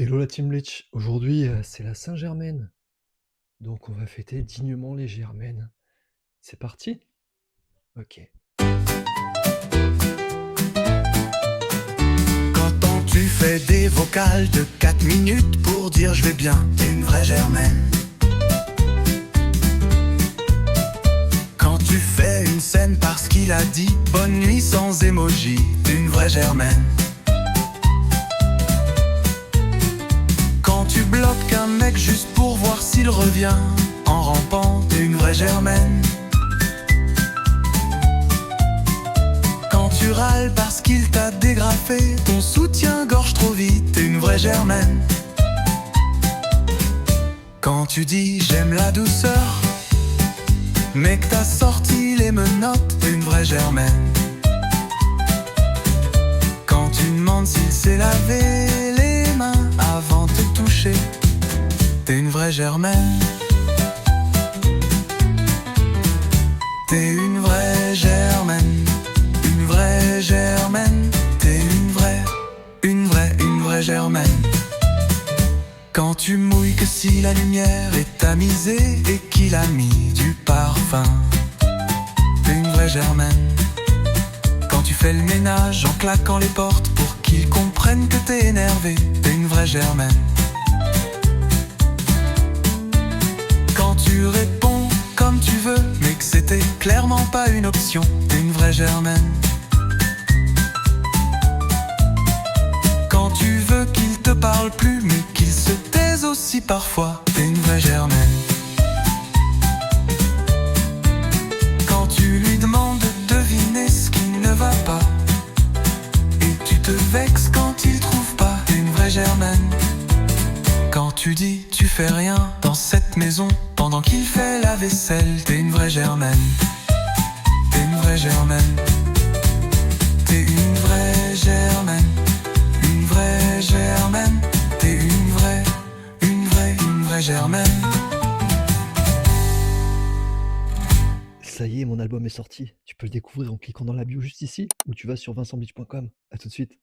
Hello la Team Bleach, aujourd'hui c'est la Saint-Germaine, donc on va fêter dignement les Germaines. C'est parti? Ok. Quand tu fais des vocales de 4 minutes pour dire je vais bien, t'es une vraie Germaine. Quand tu fais une scène parce qu'il a dit bonne nuit sans émoji, t'es une vraie Germaine. Quand tu bloques un mec juste pour voir s'il revient en rampant, t'es une vraie Germaine. Quand tu râles parce qu'il t'a dégrafé ton soutien-gorge trop vite, t'es une vraie Germaine. Quand tu dis j'aime la douceur, mais que t'as sorti les menottes, t'es une vraie Germaine. Quand tu demandes s'il s'est lavé les mains avant de te toucher, t'es une vraie Germaine. T'es une vraie Germaine, une vraie Germaine. T'es une vraie Germaine. Quand tu mouilles que si la lumière est tamisée et qu'il a mis du parfum, t'es une vraie Germaine. Quand tu fais le ménage en claquant les portes pour qu'ils comprennent que t'es énervé, t'es une vraie Germaine. Quand tu réponds comme tu veux, mais que c'était clairement pas une option, t'es une vraie Germaine. Quand tu veux qu'il te parle plus, mais qu'il se taise aussi parfois, t'es une vraie Germaine. Quand tu lui demandes de deviner ce qui ne va pas, et tu te vexes quand il trouve pas, t'es une vraie Germaine. Quand tu dis tu fais rien dans cette maison pendant qu'il fait la vaisselle, t'es une vraie Germaine. T'es une vraie Germaine. T'es une vraie Germaine. Une vraie Germaine. T'es une vraie Germaine. Ça y est, mon album est sorti. Tu peux le découvrir en cliquant dans la bio juste ici ou tu vas sur vincentbleach.com. A tout de suite.